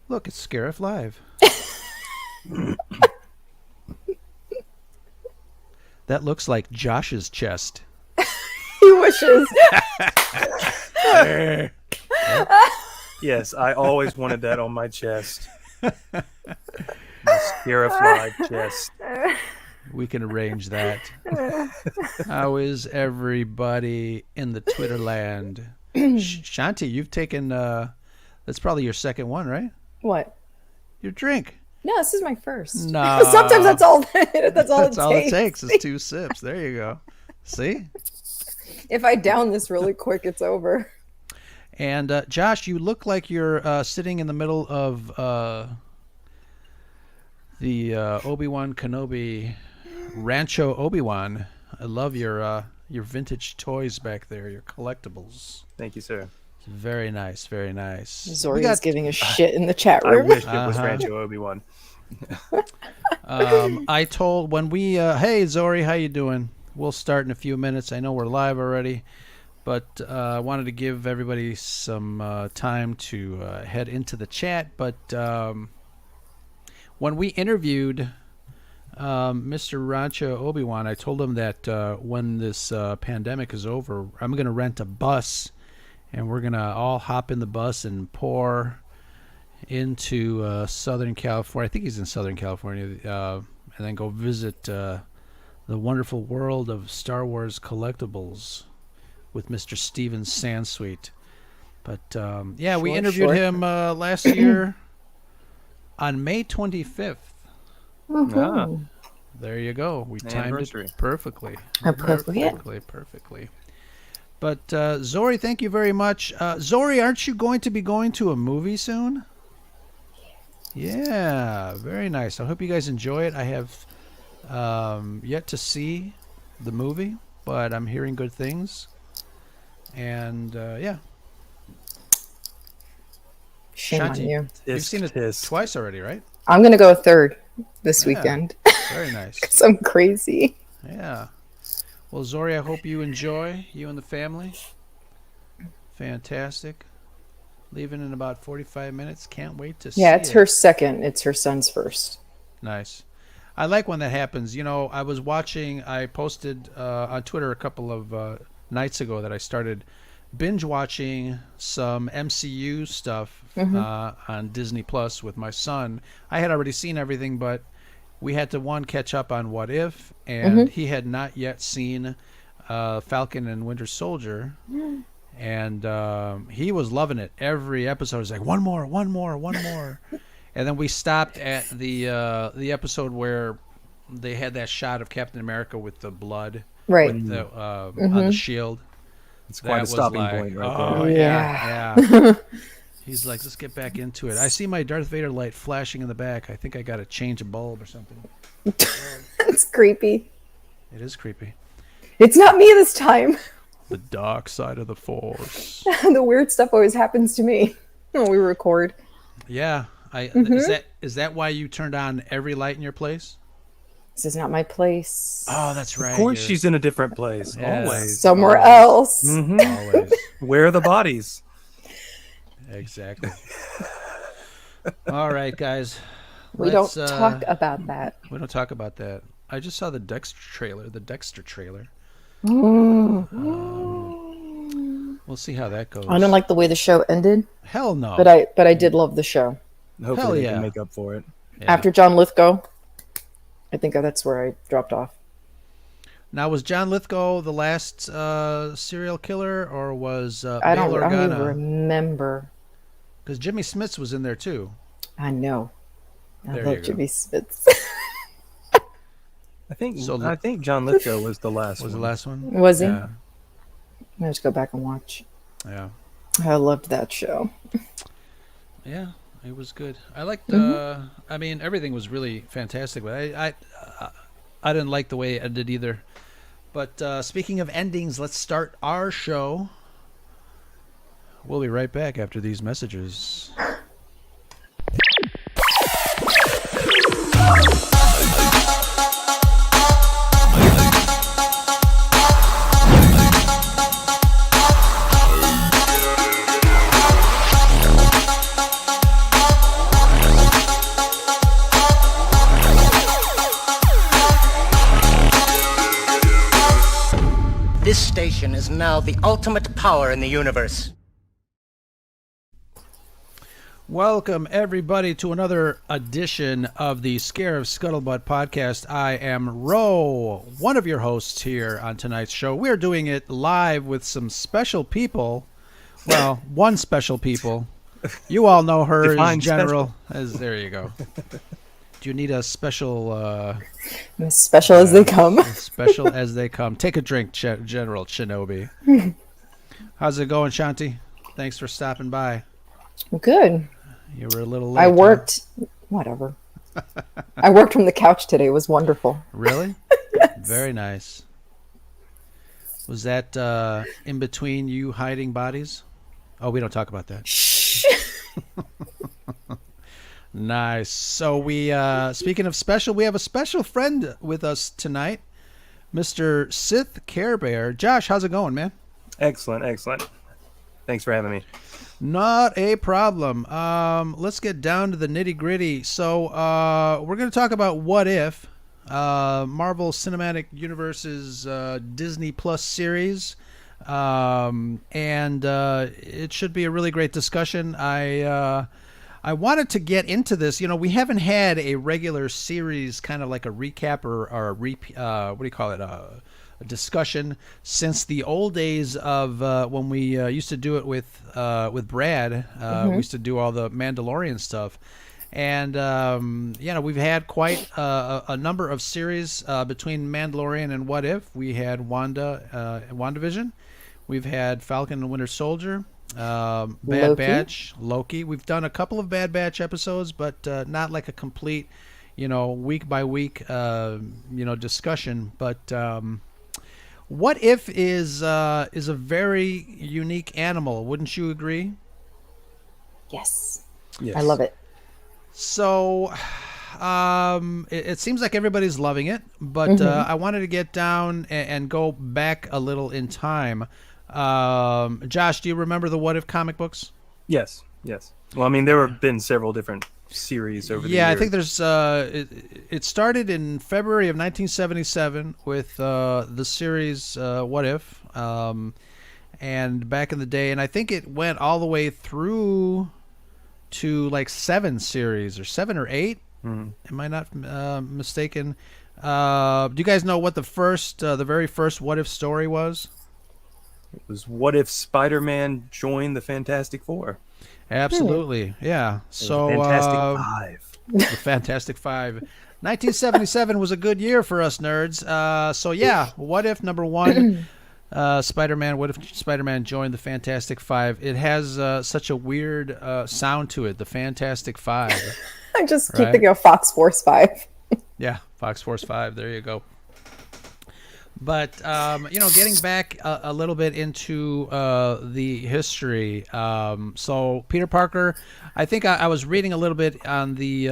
Look, it's Scarif Live. That looks like Josh's chest. He wishes. Yes, I always wanted that on my chest. My Scarif Live chest. We can arrange that. How is everybody in the Twitter land? Shanti, you've taken, that's probably your second one, right? What? Your drink. No, this is my first. No. Sometimes that's all it takes is 2 sips. There you go. See? If I down this really quick, it's over. And Josh, you look like you're sitting in the middle of the Obi-Wan Kenobi Rancho Obi-Wan. I love your vintage toys back there, your collectibles. Thank you, sir. Very nice, very nice. Zori's giving a shit in the chat I room. wish it was Rancho Obi-Wan. I told when we, hey Zori, how you doing? We'll start in a few minutes. I know we're live already, but I wanted to give everybody some time to head into the chat. But when we interviewed Mr. Rancho Obi-Wan, I told him that when this pandemic is over, I'm going to rent a bus, and we're going to all hop in the bus and pour into Southern California. I think he's in Southern California, and then go visit the wonderful world of Star Wars collectibles with Mr. Steven Sansweet. But yeah, we interviewed him last year on May 25th. Mm-hmm. There you go. We timed it perfectly. Perfectly. But Zori, thank you very much. Zori, aren't you going to be going to a movie soon? Yeah, very nice. I hope you guys enjoy it. I have yet to see the movie, but I'm hearing good things. And yeah. Shame Shanti, on you. You've seen it twice already, right? I'm going to go a third this weekend. Very nice. Because I'm crazy. Yeah. Well, Zori, I hope you enjoy, you and the family. Fantastic. Leaving in about 45 minutes. Can't wait to see it. Yeah, it's her second. It's her son's first. Nice. I like when that happens. You know, I posted on Twitter a couple of nights ago that I started binge watching some MCU stuff on Disney Plus with my son. I had already seen everything, but we had to catch up on What If, and he had not yet seen Falcon and Winter Soldier, and he was loving it. Every episode was like one more, and then we stopped at the episode where they had that shot of Captain America with the blood, right, with the, on the shield. It's quite a stopping point right there. Oh yeah. He's like, let's get back into it. I see my Darth Vader light flashing in the back. I think I got to change a bulb or something. It's creepy. It is creepy. It's not me this time. The dark side of the Force. The weird stuff always happens to me when we record. Yeah. Is that why you turned on every light in your place? This is not my place. Oh, that's right. Of course she's in a different place. Yeah. Always. Somewhere else. Always. Where are the bodies? Exactly. All right, guys. We don't talk about that. We don't talk about that. I just saw the Dexter trailer. We'll see how that goes. I don't like the way the show ended. Hell no. But I did love the show. Hopefully they can make up for it. Yeah. After John Lithgow, I think that's where I dropped off. Now, was John Lithgow the last serial killer, or was I don't Bail Organa? even remember. Because Jimmy Smits was in there too. I know. I love Jimmy Smits. I think John Lithgow was the last one. Was the last one? Was he? Yeah. I have to go back and watch. Yeah. I loved that show. Yeah, it was good. I liked. I mean, everything was really fantastic, but I didn't like the way it ended either. But speaking of endings, let's start our show. We'll be right back after these messages. This station is now the ultimate power in the universe. Welcome, everybody, to another edition of the Scarif Scuttlebutt podcast. I am Ro, one of your hosts here on tonight's show. We're doing it live with some special people. Well, one special people. You all know her Define as General. There you go. Do you need a special... As special as they come. special as they come. Take a drink, General Shinobi. How's it going, Shanti? Thanks for stopping by. Good. You were a little late. I worked, whatever. I worked from the couch today. It was wonderful. Really? Yes. Very nice. Was that in between you hiding bodies? Oh, we don't talk about that. Shh. Nice. So we, speaking of special, we have a special friend with us tonight, Mr. Sith Care Bear. Josh, how's it going, man? Excellent. Thanks for having me. Not a problem. Let's get down to the nitty gritty. So we're going to talk about What If, Marvel Cinematic Universe's Disney Plus series, and it should be a really great discussion. I wanted to get into this. You know, we haven't had a regular series, kind of like a recap or a what do you call it? A discussion since the old days of when we used to do it with Brad. We used to do all the Mandalorian stuff, and we've had quite a number of series between Mandalorian and What If. We had WandaVision. We've had Falcon and Winter Soldier. Bad Loki. Batch, Loki. We've done a couple of Bad Batch episodes, but not like a complete, week by week, discussion. But What If is a very unique animal, wouldn't you agree? Yes. Yes. I love it. So it seems like everybody's loving it, but I wanted to get down and go back a little in time. Josh, do you remember the What If comic books? Yes. Well, I mean, there have been several different series over the years. Yeah, I think there's. It started in February of 1977 with the series What If, and back in the day, and I think it went all the way through to like 7 series or 7 or 8. Am I not mistaken? Do you guys know what the very first What If story was? It was What If Spider-Man joined the Fantastic Four? Absolutely, yeah. So Fantastic Five. The Fantastic Five. 1977 was a good year for us nerds. So yeah, What If number 1, Spider-Man. What if Spider-Man joined the Fantastic Five? It has such a weird sound to it. The Fantastic Five. I just keep Right. thinking of Fox Force 5. Yeah, Fox Force 5. There you go. But getting back a little bit into the history. So Peter Parker, I think I was reading a little bit on the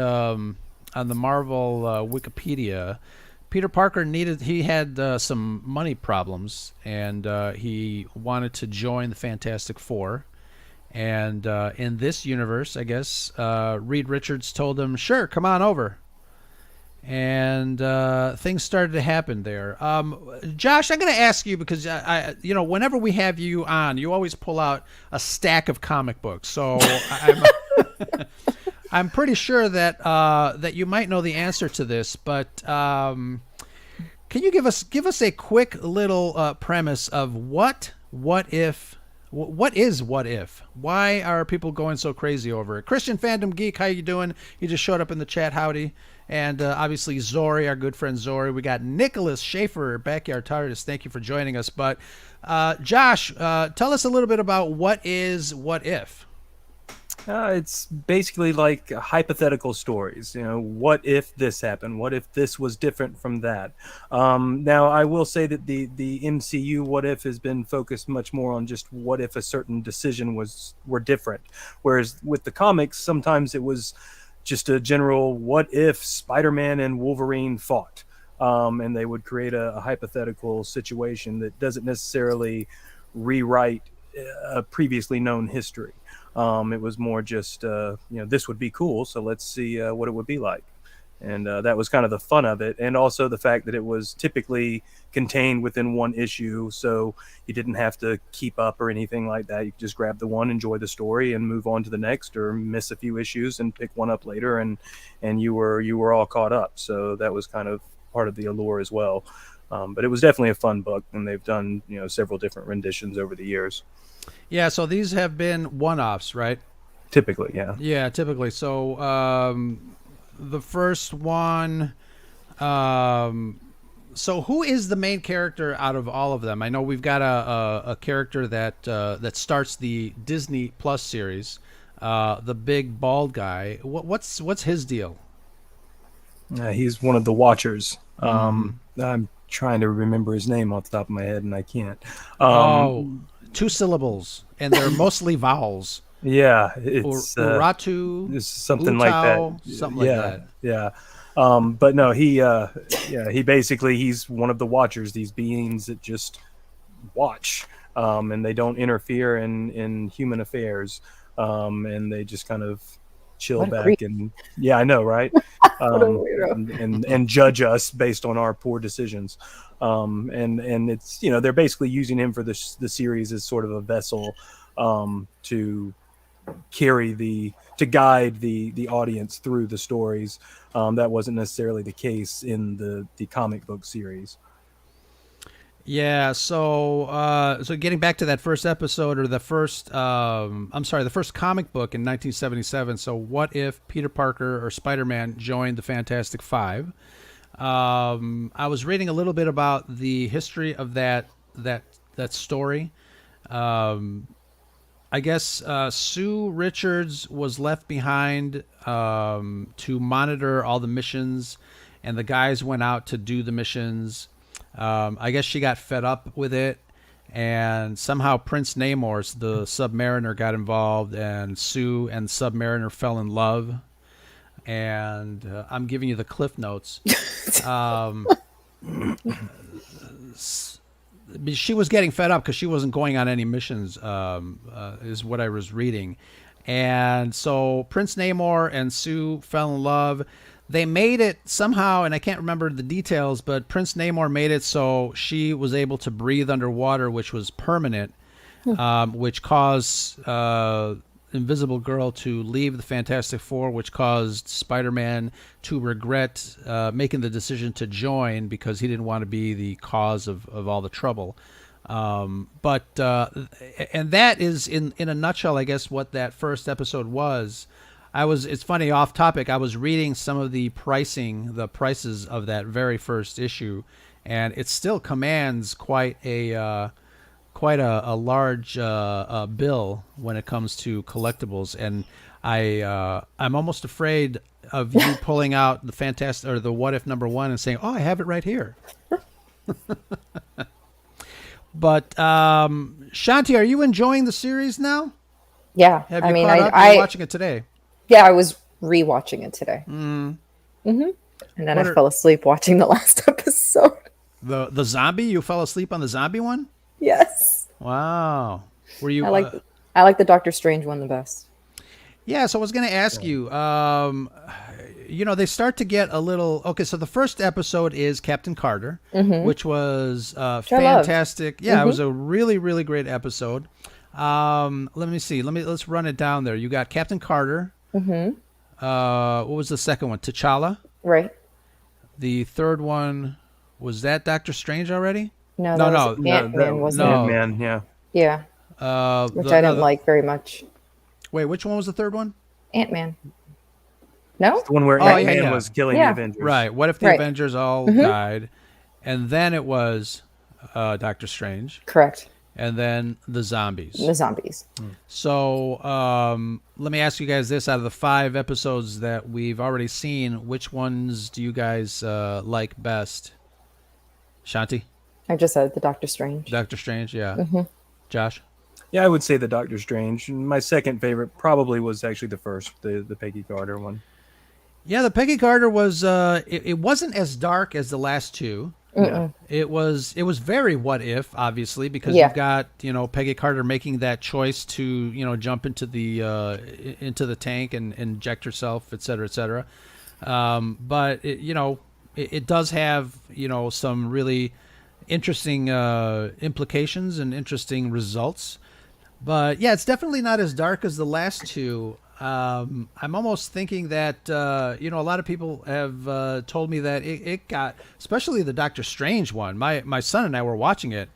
Marvel Wikipedia. Peter Parker he had some money problems, and he wanted to join the Fantastic Four. And in this universe, I guess Reed Richards told him, "Sure, come on over." And things started to happen there. Josh, I'm going to ask you because whenever we have you on, you always pull out a stack of comic books. So I'm pretty sure that you might know the answer to this. But can you give us a quick little premise of what if? What is What If? Why are people going so crazy over it? Christian Fandom Geek, how you doing? You just showed up in the chat. Howdy. And obviously Zori, our good friend Zori. We got Nicholas Schaefer, Backyard TARDIS. Thank you for joining us. But Josh, tell us a little bit about what is What If? It's basically like hypothetical stories. What if this happened? What if this was different from that? Now, I will say that the MCU What If has been focused much more on just what if a certain decision were different, whereas with the comics, sometimes it was just a general what if Spider-Man and Wolverine fought, and they would create a hypothetical situation that doesn't necessarily rewrite a previously known history. It was more just, this would be cool, so let's see what it would be like. And that was kind of the fun of it, and also the fact that it was typically contained within one issue, so you didn't have to keep up or anything like that. You could just grab the one, enjoy the story, and move on to the next, or miss a few issues and pick one up later, and you were all caught up. So that was kind of part of the allure as well. But it was definitely a fun book, and they've done several different renditions over the years. Yeah, so these have been one-offs, right? Typically, yeah. Yeah, typically. So the first one. So who is the main character out of all of them? I know we've got a character that starts the Disney Plus series, the big bald guy. What's his deal? He's one of the Watchers. I'm trying to remember his name off the top of my head, and I can't. Two syllables, and they're mostly vowels. Yeah, it's Uratu, it's something Utau, like that. Something like that. Yeah. But no, he basically, he's one of the Watchers, these beings that just watch, and they don't interfere in human affairs, and they just kind of chill What a back creep. and I know, right? What a weirdo. and judge us based on our poor decisions. And it's they're basically using him for the series as sort of a vessel to guide the audience through the stories. That wasn't necessarily the case in the comic book series. Yeah, so getting back to that first episode, or the first the first comic book in 1977. So what if Peter Parker or Spider-Man joined the Fantastic Five? I was reading a little bit about the history of that story. I guess Sue Richards was left behind to monitor all the missions, and the guys went out to do the missions. I guess she got fed up with it, and somehow Prince Namor, the Submariner, got involved, and Sue and Submariner fell in love. And I'm giving you the Cliff Notes. She was getting fed up because she wasn't going on any missions, is what I was reading. And so Prince Namor and Sue fell in love. They made it somehow, and I can't remember the details, but Prince Namor made it so she was able to breathe underwater, which was permanent, which caused Invisible Girl to leave the Fantastic Four, which caused Spider-Man to regret making the decision to join because he didn't want to be the cause of all the trouble. And that is in a nutshell, I guess, what that first episode was. It's funny, off topic, I was reading some of the prices of that very first issue, and it still commands quite a large bill when it comes to collectibles. And I'm almost afraid of you pulling out the Fantastic or the What If #1 and saying, "Oh, I have it right here." But Shanti, are you enjoying the series now? Yeah. Have you caught up? You're watching it today. Yeah, I was rewatching it today. And then I fell asleep watching the last episode. The zombie? You fell asleep on the zombie one? Yes. Wow. Were you? I like the Doctor Strange one the best. Yeah. So I was going to ask you. They start to get a little. Okay, so the first episode is Captain Carter, which was fantastic. Yeah, it was a really, really great episode. Let me see. Let's run it down there. You got Captain Carter. What was the second one? T'Challa. Right. The third one, was that Doctor Strange already? No. Ant-Man, wasn't it? Ant-Man, yeah. Yeah. Which I didn't like very much. Wait, which one was the third one? Ant-Man. No? The one where Ant-Man was killing the Avengers. Right. What if the Avengers all died? And then it was Doctor Strange. Correct. And then the zombies. The zombies. So let me ask you guys this. Out of the 5 episodes that we've already seen, which ones do you guys like best? Shanti? I just said the Doctor Strange. Doctor Strange, yeah. Josh? Yeah, I would say the Doctor Strange. My second favorite probably was actually the first, the Peggy Carter one. Yeah, the Peggy Carter was, it wasn't as dark as the last 2. Yeah. It was very What If, obviously, because you've got Peggy Carter making that choice to jump into the tank and inject herself, et cetera, et cetera. But it does have some really interesting implications and interesting results. But yeah, it's definitely not as dark as the last two. I'm almost thinking that a lot of people have told me that it got, especially the Doctor Strange one. My son and I were watching it,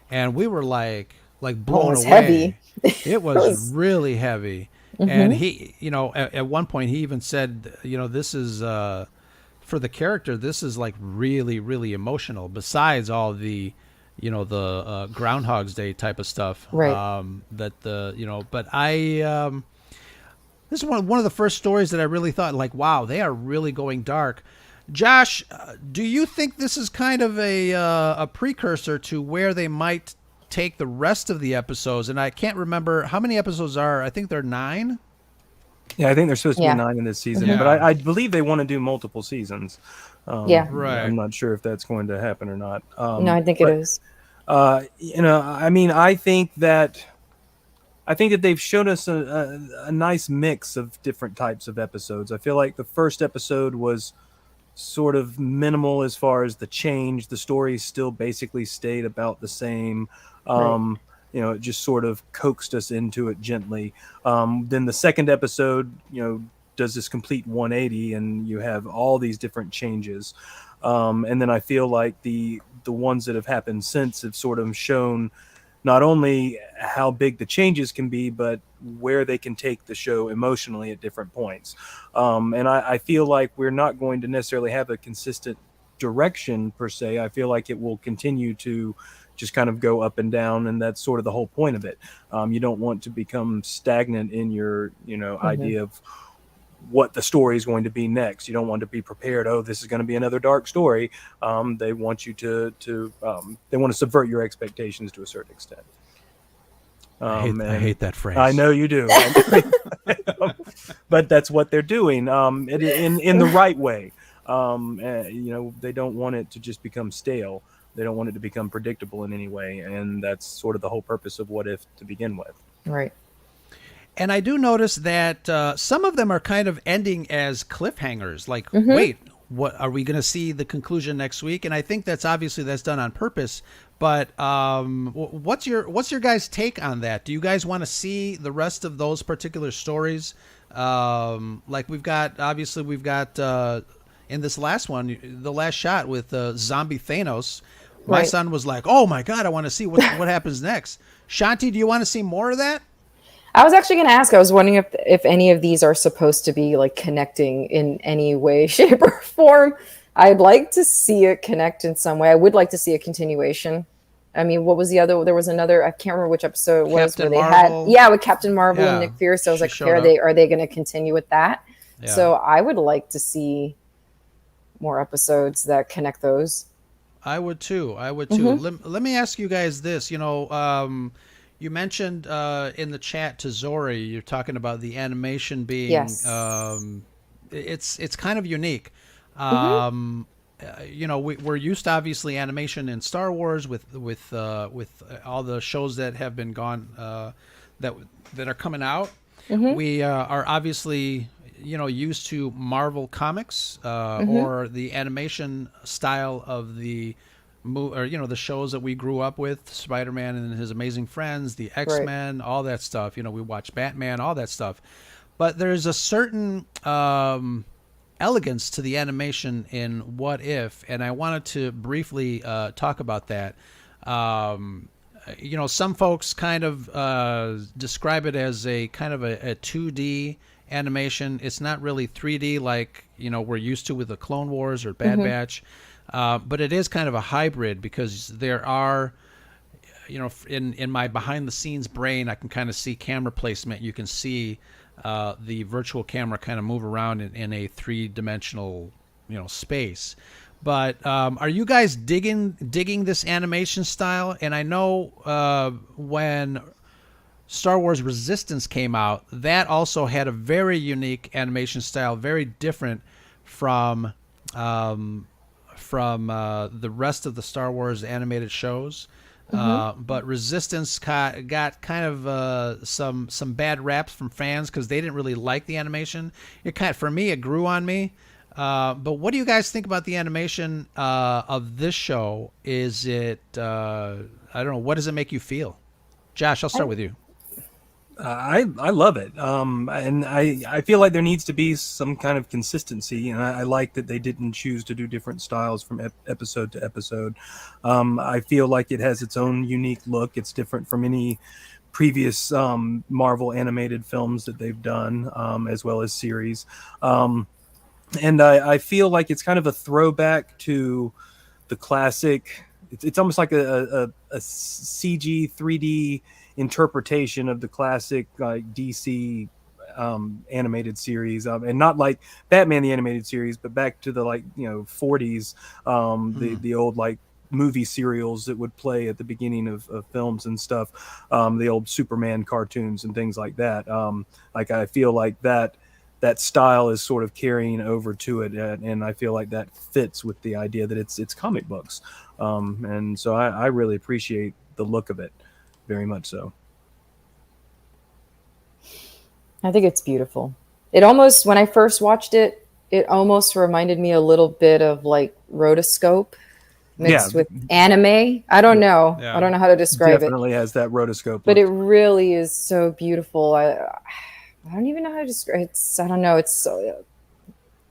and we were like blown away. Heavy. It was really heavy. And he, at one point he even said, this is for the character, this is like really, really emotional. Besides all the the Groundhog's Day type of stuff, right? But this is one of the first stories that I really thought, like, wow, they are really going dark. Josh, do you think this is kind of a precursor to where they might take the rest of the episodes? And I can't remember how many episodes are. I think they're 9. Yeah, I think they're supposed to Yeah. be 9 in this season, Yeah. but I believe they want to do multiple seasons. Yeah. Right. I'm not sure if that's going to happen or not. No, I think it is. I mean, I think that they've shown us a nice mix of different types of episodes. I feel like the first episode was sort of minimal as far as the change. The story still basically stayed about the same. Right. It just sort of coaxed us into it gently. Then the second episode, does this complete 180, and you have all these different changes. And then I feel like the ones that have happened since have sort of shown not only how big the changes can be, but where they can take the show emotionally at different points. And I feel like we're not going to necessarily have a consistent direction per se. I feel like it will continue to just kind of go up and down, and that's sort of the whole point of it. You don't want to become stagnant in your idea of what the story is going to be next. You don't want to be prepared, this is going to be another dark story. They want you to they want to subvert your expectations to a certain extent. I hate that phrase. I know you do. But that's what they're doing in the right way. They don't want it to just become stale. They don't want it to become predictable in any way, and that's sort of the whole purpose of What If to begin with. Right. And I do notice that some of them are kind of ending as cliffhangers. Like, wait, what are we going to see the conclusion next week? And I think that's done on purpose. But what's your guys' take on that? Do you guys want to see the rest of those particular stories? Like we've got in this last one, the last shot with zombie Thanos. My Right. son was like, "Oh my God, I want to see what happens next." Shanti, do you want to see more of that? I was actually going to ask. I was wondering if any of these are supposed to be like connecting in any way, shape, or form. I'd like to see it connect in some way. I would like to see a continuation. I mean, what was the other? There was another. I can't remember which episode it was Captain where they Marvel. had. Yeah, with Captain Marvel Yeah, and Nick Fury. So I was she like, showed are they going to continue with that? Yeah. So I would like to see more episodes that connect those. I would too. Let me ask you guys this. You mentioned in the chat to Zori, you're talking about the animation being, Yes. It's kind of unique. We're used to obviously animation in Star Wars with all the shows that have been gone that are coming out. We are obviously used to Marvel comics or the animation style of the the shows that we grew up with, Spider-Man and his Amazing Friends, the X-Men, all that stuff. We watched Batman, all that stuff. But there's a certain elegance to the animation in What If, and I wanted to briefly talk about that. Some folks kind of describe it as a kind of a 2D animation. It's not really 3D like we're used to with the Clone Wars or Bad Batch. But it is kind of a hybrid because there are, in my behind the scenes brain, I can kind of see camera placement. You can see the virtual camera kind of move around in a 3-dimensional, space. But are you guys digging this animation style? And I know when Star Wars Resistance came out, that also had a very unique animation style, very different from the rest of the Star Wars animated shows. But Resistance got kind of some bad raps from fans because they didn't really like the animation. For me, it grew on me. But what do you guys think about the animation of this show? Is it I don't know, what does it make you feel? Josh, I'll start with you. I love it, and I feel like there needs to be some kind of consistency, and I like that they didn't choose to do different styles from episode to episode. I feel like it has its own unique look. It's different from any previous Marvel animated films that they've done, as well as series. And I feel like it's kind of a throwback to the classic. It's almost like a CG 3D interpretation of the classic DC animated series, and not like Batman the animated series, but back to the 40s, the old like movie serials that would play at the beginning of films and stuff, the old Superman cartoons and things like that. Like I feel like that style is sort of carrying over to it, and I feel like that fits with the idea that it's comic books, and so I really appreciate the look of it, very much so. I think it's beautiful. It almost, when I first watched it, it almost reminded me a little bit of like rotoscope mixed Yeah, with anime. I don't know. Yeah. I don't know how to describe it, definitely has that rotoscope but look. it really is so beautiful. I don't even know how to describe it. I don't know. It's so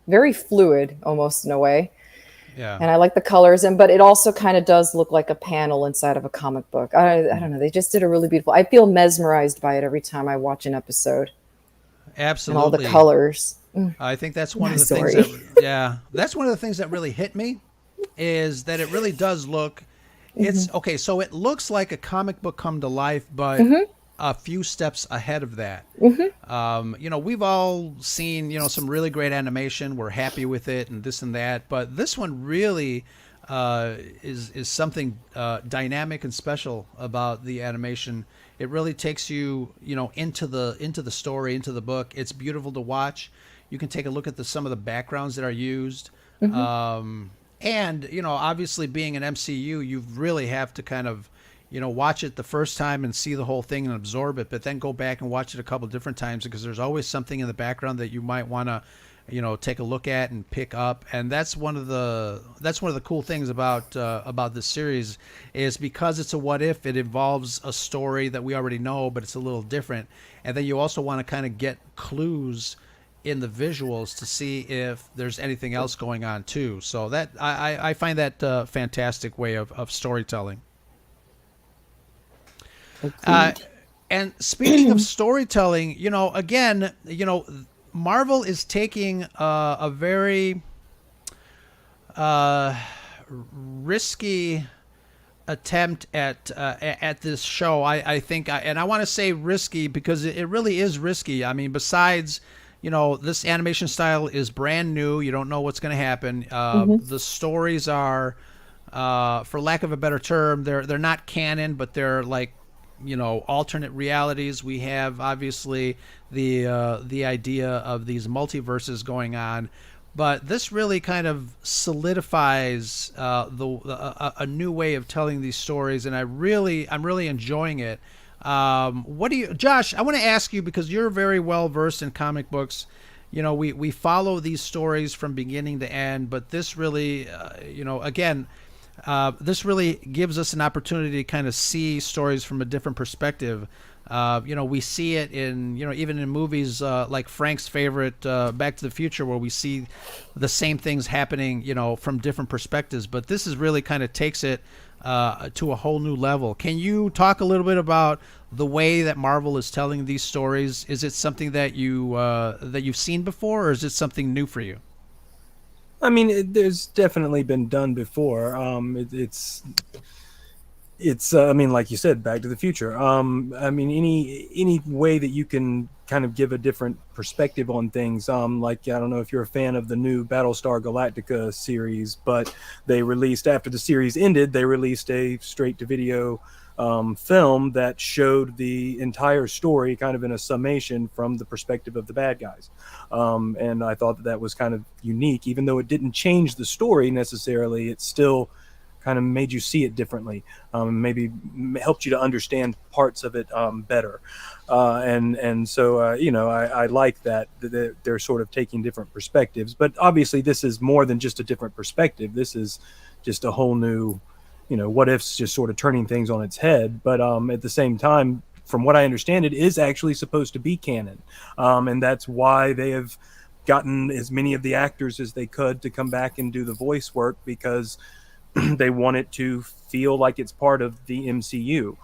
very fluid almost in a way. Yeah. And I like the colors, but it also kind of does look like a panel inside of a comic book. I don't know. They just did a really beautiful. I feel mesmerized by it every time I watch an episode. Absolutely. And all the colors. I think that's one of the Sorry. things that, yeah, that's one of the things that really hit me, is that it really does look, it's okay. So it looks like a comic book come to life, but a few steps ahead of that. We've all seen, some really great animation. We're happy with it and this and that, but this one really is something dynamic and special about the animation. It really takes you, into the story, into the book. It's beautiful to watch. You can take a look at some of the backgrounds that are used. And, obviously being an MCU, you really have to kind of, watch it the first time and see the whole thing and absorb it, but then go back and watch it a couple different times, because there's always something in the background that you might want to, take a look at and pick up. And that's one of the cool things about this series, is because it's a what if, it involves a story that we already know, but it's a little different. And then you also want to kind of get clues in the visuals to see if there's anything else going on too. So that I find that a fantastic way of storytelling. And speaking of storytelling, again, Marvel is taking a very risky attempt at this show. I think, and I want to say risky because it really is risky. I mean, besides, this animation style is brand new. You don't know what's going to happen. The stories are, for lack of a better term, they're not canon, but they're like, alternate realities. We have obviously the idea of these multiverses going on, but this really kind of solidifies a new way of telling these stories, and I'm really enjoying it. Josh? I want to ask you, because you're very well versed in comic books. We follow these stories from beginning to end, but this really, again. This really gives us an opportunity to kind of see stories from a different perspective. We see it in, even in movies like Frank's favorite Back to the Future, where we see the same things happening, from different perspectives. But this is really kind of takes it to a whole new level. Can you talk a little bit about the way that Marvel is telling these stories? Is it something that you've seen before, or is it something new for you? I mean, there's definitely been done before. It's I mean, like you said, Back to the Future. I mean, any way that you can kind of give a different perspective on things. Like, I don't know if you're a fan of the new Battlestar Galactica series, but they released, after the series ended, they released a straight to video film that showed the entire story kind of in a summation from the perspective of the bad guys. And I thought that was kind of unique, even though it didn't change the story necessarily. It still kind of made you see it differently, maybe helped you to understand parts of it better. And so I like that they're sort of taking different perspectives. But obviously, this is more than just a different perspective. This is just a whole new, what if's just sort of turning things on its head. But at the same time, from what I understand, it is actually supposed to be canon, and that's why they have gotten as many of the actors as they could to come back and do the voice work, because they want it to feel like it's part of the MCU,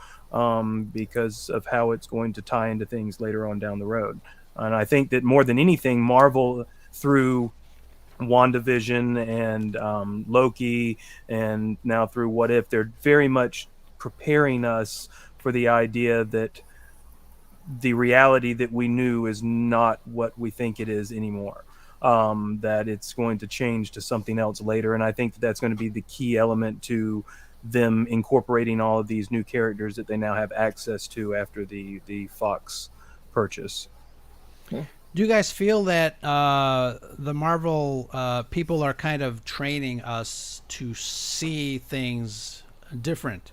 because of how it's going to tie into things later on down the road. And I think that more than anything, Marvel, through WandaVision and Loki, and now through What If, they're very much preparing us for the idea that the reality that we knew is not what we think it is anymore. That it's going to change to something else later. And I think that's going to be the key element to them incorporating all of these new characters that they now have access to after the Fox purchase. Do you guys feel that the Marvel people are kind of training us to see things different?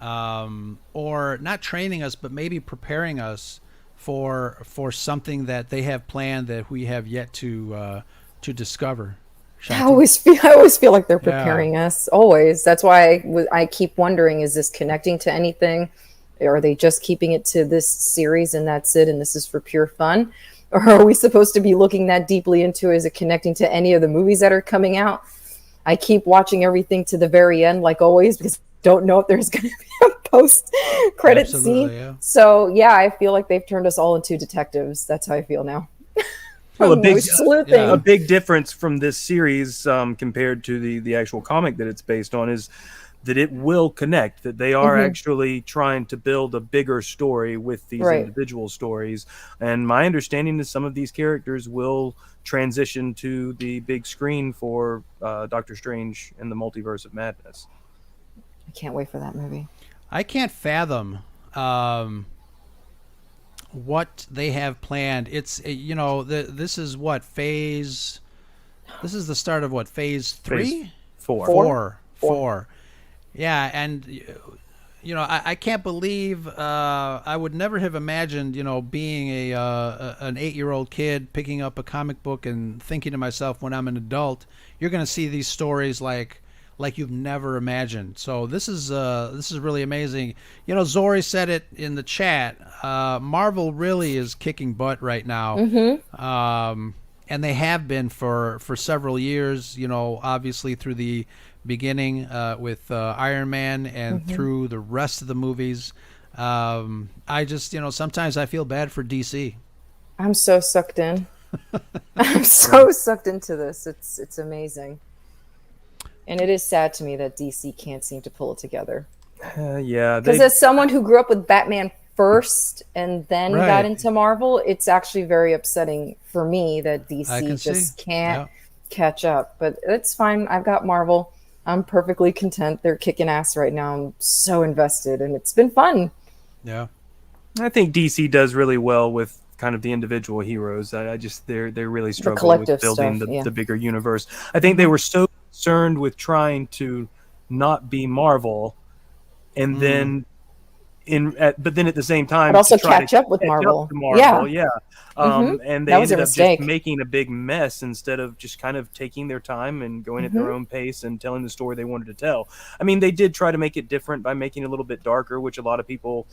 Or not training us, but maybe preparing us for something that they have planned that we have yet to discover? I always feel like they're preparing us. Always. That's why I keep wondering: is this connecting to anything? Or are they just keeping it to this series and that's it? And this is for pure fun? Or are we supposed to be looking that deeply into it? Is it connecting to any of the movies that are coming out? I keep watching everything to the very end, like always, because I don't know if there's going to be a post-credit scene. Yeah. So, yeah, I feel like they've turned us all into detectives. That's how I feel now. Well, a big difference from this series compared to the actual comic that it's based on is that it will connect, that they are actually trying to build a bigger story with these individual stories. And my understanding is some of these characters will transition to the big screen for Doctor Strange and the Multiverse of Madness. I can't wait for that movie. I can't fathom what they have planned. It's this is what phase. This is the start of what, phase 3? Phase 4. Four. Yeah, and I can't believe I would never have imagined being an 8-year-old kid picking up a comic book and thinking to myself, when I'm an adult, you're going to see these stories like you've never imagined. So this is really amazing. Zori said it in the chat. Marvel really is kicking butt right now. And they have been for several years, obviously through the beginning with Iron Man and through the rest of the movies. I just, sometimes I feel bad for DC. I'm so sucked in. I'm so sucked into this. It's amazing. And it is sad to me that DC can't seem to pull it together. Yeah. Because as someone who grew up with Batman first and then got into Marvel, it's actually very upsetting for me that DC just can't catch up. But it's fine. I've got Marvel. I'm perfectly content. They're kicking ass right now. I'm so invested, and it's been fun. Yeah. I think DC does really well with kind of the individual heroes. I just they really struggle with building the bigger universe. I think they were so concerned with trying to not be Marvel, and then but then at the same time, but also catch up with Marvel. And they ended up just making a big mess instead of just kind of taking their time and going at their own pace and telling the story they wanted to tell. I mean, they did try to make it different by making it a little bit darker, which a lot of people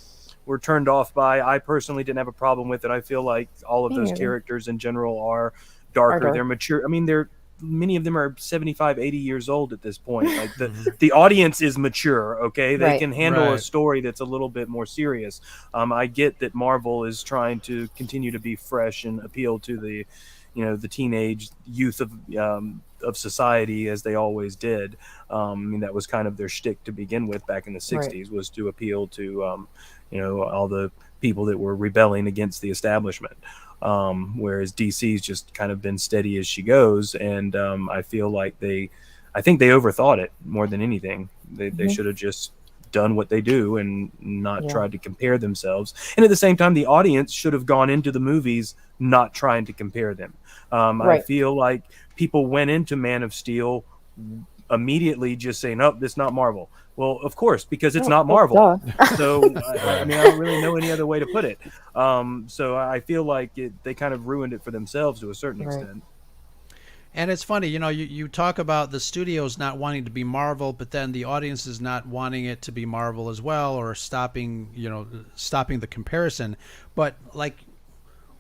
were turned off by. I personally didn't have a problem with it. I feel like all of those characters in general are darker. They're mature. I mean, many of them are 75, 80 years old at this point. Like the audience is mature. Okay. They can handle a story that's a little bit more serious. I get that Marvel is trying to continue to be fresh and appeal to the teenage youth of society, as they always did. I mean, that was kind of their shtick to begin with back in the 60s, was to appeal to, all the people that were rebelling against the establishment. Whereas DC's just kind of been steady as she goes, and I feel like I think they overthought it more than anything. They should have just done what they do and not tried to compare themselves. And at the same time, the audience should have gone into the movies not trying to compare them. I feel like people went into Man of Steel immediately just saying, "Oh, this is not Marvel." Well, of course, because it's Oh, not well, Marvel. duh. So I mean, I don't really know any other way to put it. So I feel like they kind of ruined it for themselves to a certain Right. extent. And it's funny, you talk about the studios not wanting to be Marvel, but then the audience is not wanting it to be Marvel as well, or stopping the comparison. But like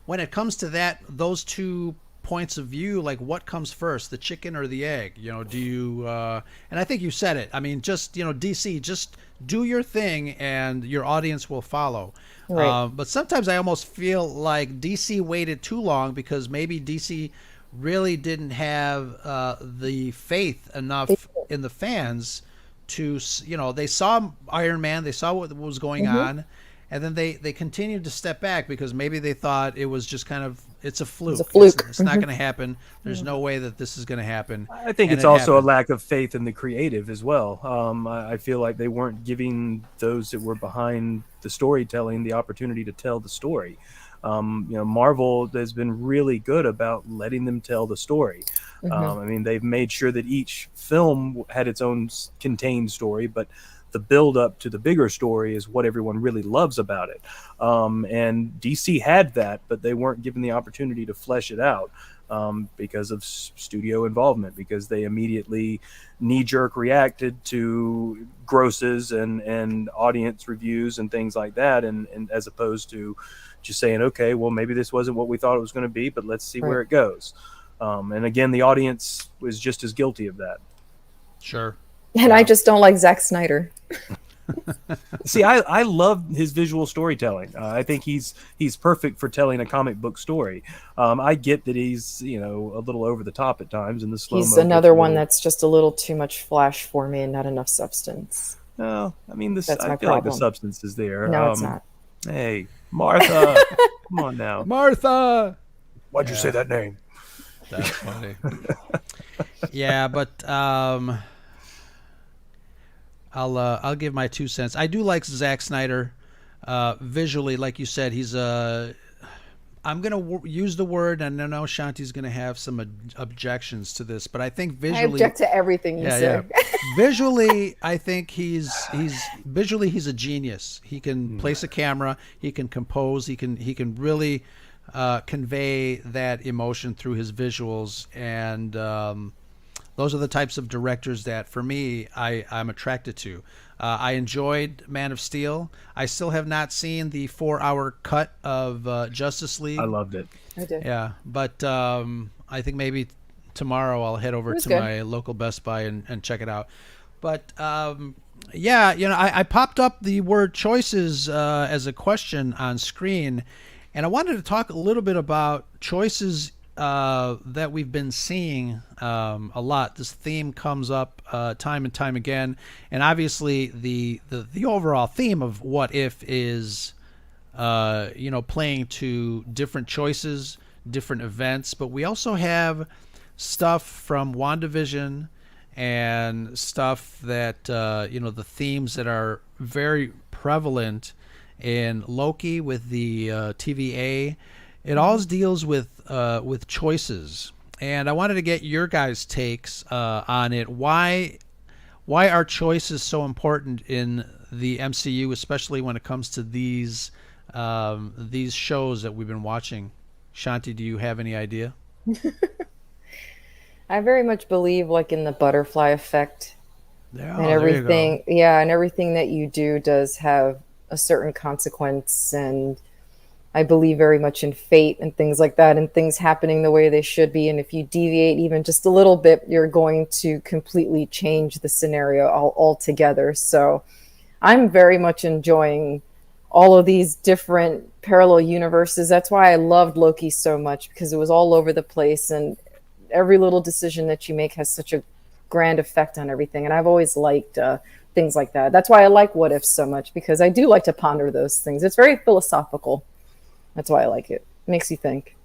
when it comes to those two points of view, like what comes first, the chicken or the egg? Do you? And I think you said it. I mean, just DC, just do your thing, and your audience will follow. Right. But sometimes I almost feel like DC waited too long because maybe DC really didn't have the faith enough in the fans to, they saw Iron Man, they saw what was going on, and then they continued to step back because maybe they thought it was just kind of, it's a fluke. It's a fluke. It's not going to happen. There's no way that this is going to happen. I think And it's it also a happened. lack of faith in the creative as well. I feel like they weren't giving those that were behind the storytelling the opportunity to tell the story. Marvel has been really good about letting them tell the story. I mean, they've made sure that each film had its own contained story, but the build up to the bigger story is what everyone really loves about it. And DC had that, but they weren't given the opportunity to flesh it out because of studio involvement, because they immediately knee-jerk reacted to grosses and audience reviews and things like that, and as opposed to just saying, okay, well, maybe this wasn't what we thought it was going to be, but let's see where it goes. And again, the audience was just as guilty of that. Sure. And I just don't like Zack Snyder. See, I love his visual storytelling. I think he's perfect for telling a comic book story. I get that he's a little over the top at times, and the slow. He's another one that's just a little too much flash for me and not enough substance. No, I mean That's I my feel like the problem. substance is there. No, it's not. Hey, Martha, come on now. Martha. Why'd you say that name? That's funny. Yeah, but I'll give my 2 cents. I do like Zack Snyder visually, like you said. He's I'm gonna use the word, and I know Shanti's gonna have some objections to this, but I think I visually, object to everything you say. visually, I think he's visually he's a genius. He can place a camera, he can compose, he can really convey that emotion through his visuals, and those are the types of directors that, for me, I'm attracted to. I enjoyed Man of Steel. I still have not seen the 4-hour cut of Justice League. I loved it. I did. Yeah, but I think maybe tomorrow I'll head over to good. my local Best Buy and check it out. But yeah, I popped up the word choices as a question on screen, and I wanted to talk a little bit about choices that we've been seeing a lot. This theme comes up time and time again, and obviously the overall theme of What If is playing to different choices, different events, but we also have stuff from WandaVision and stuff that the themes that are very prevalent in Loki with the TVA. It all deals with choices, and I wanted to get your guys' takes on it. Why are choices so important in the MCU, especially when it comes to these shows that we've been watching? Shanti, do you have any idea? I very much believe like in the butterfly effect, Yeah, and there you go. everything. Yeah, and everything that you do does have a certain consequence, and I believe very much in fate and things like that, and things happening the way they should be. And if you deviate even just a little bit, you're going to completely change the scenario altogether. So I'm very much enjoying all of these different parallel universes. That's why I loved Loki so much, because it was all over the place, and every little decision that you make has such a grand effect on everything. And I've always liked things like that. That's why I like What If so much, because I do like to ponder those things. It's very philosophical. That's why I like it. It makes you think.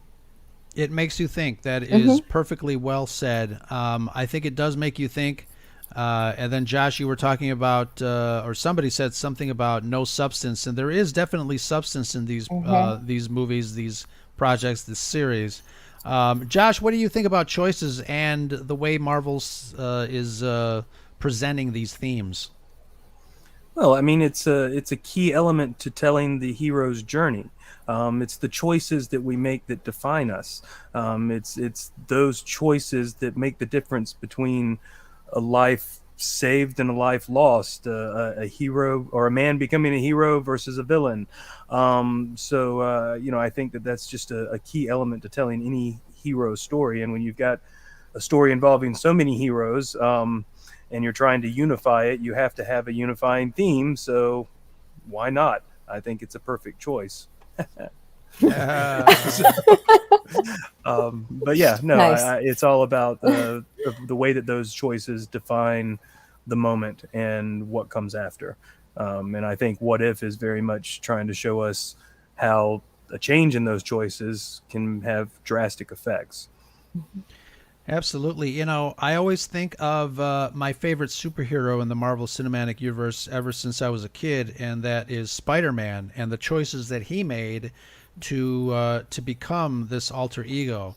It makes you think. That is perfectly well said. I think it does make you think. And then, Josh, you were talking about, or somebody said something about no substance, and there is definitely substance in these movies, these projects, this series. Josh, what do you think about choices and the way Marvel's is presenting these themes? Well, I mean, it's a key element to telling the hero's journey. It's the choices that we make that define us. It's those choices that make the difference between a life saved and a life lost, a hero or a man becoming a hero versus a villain. I think that that's just a key element to telling any hero story. And when you've got a story involving so many heroes, and you're trying to unify it, you have to have a unifying theme. So why not? I think it's a perfect choice. But yeah, no, Nice. it's all about the way that those choices define the moment and what comes after. And I think What If is very much trying to show us how a change in those choices can have drastic effects. Absolutely. You know, I always think of my favorite superhero in the Marvel Cinematic Universe ever since I was a kid, and that is Spider-Man and the choices that he made to become this alter ego.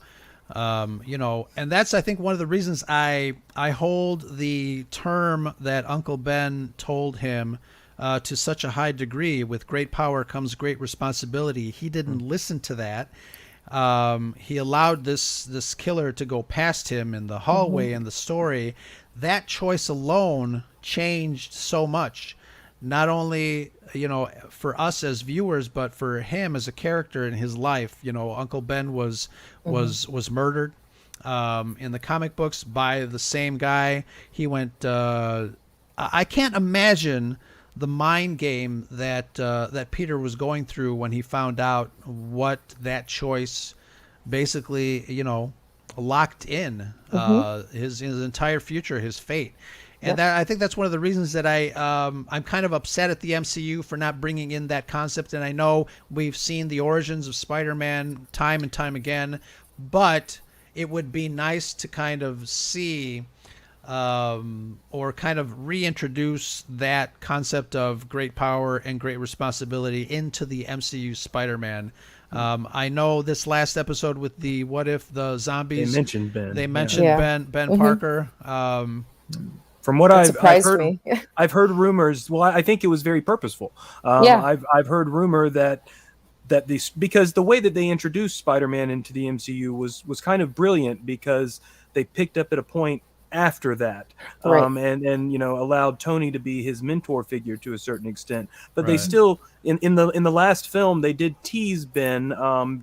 And that's, I think, one of the reasons I hold the term that Uncle Ben told him to such a high degree. With great power comes great responsibility. He didn't listen to that. He allowed this killer to go past him in the hallway in the story. That choice alone changed so much, not only for us as viewers, but for him as a character in his life. Uncle Ben was murdered in the comic books by the same guy. He went. I can't imagine the mind game that Peter was going through when he found out what that choice basically, locked in his entire future, his fate. And I think that's one of the reasons that I'm kind of upset at the MCU for not bringing in that concept. And I know we've seen the origins of Spider-Man time and time again, but it would be nice to kind of see or kind of reintroduce that concept of great power and great responsibility into the MCU Spider-Man. I know this last episode with the What If the zombies, They mentioned Ben. They mentioned Yeah. Ben Parker. From what That I've surprised heard, me. I've heard rumors. Well, I think it was very purposeful. Yeah. I've heard rumor that these, because the way that they introduced Spider-Man into the MCU was kind of brilliant, because they picked up at a point after that, Right. and allowed Tony to be his mentor figure to a certain extent. But they Right. still, in the last film, they did tease Ben,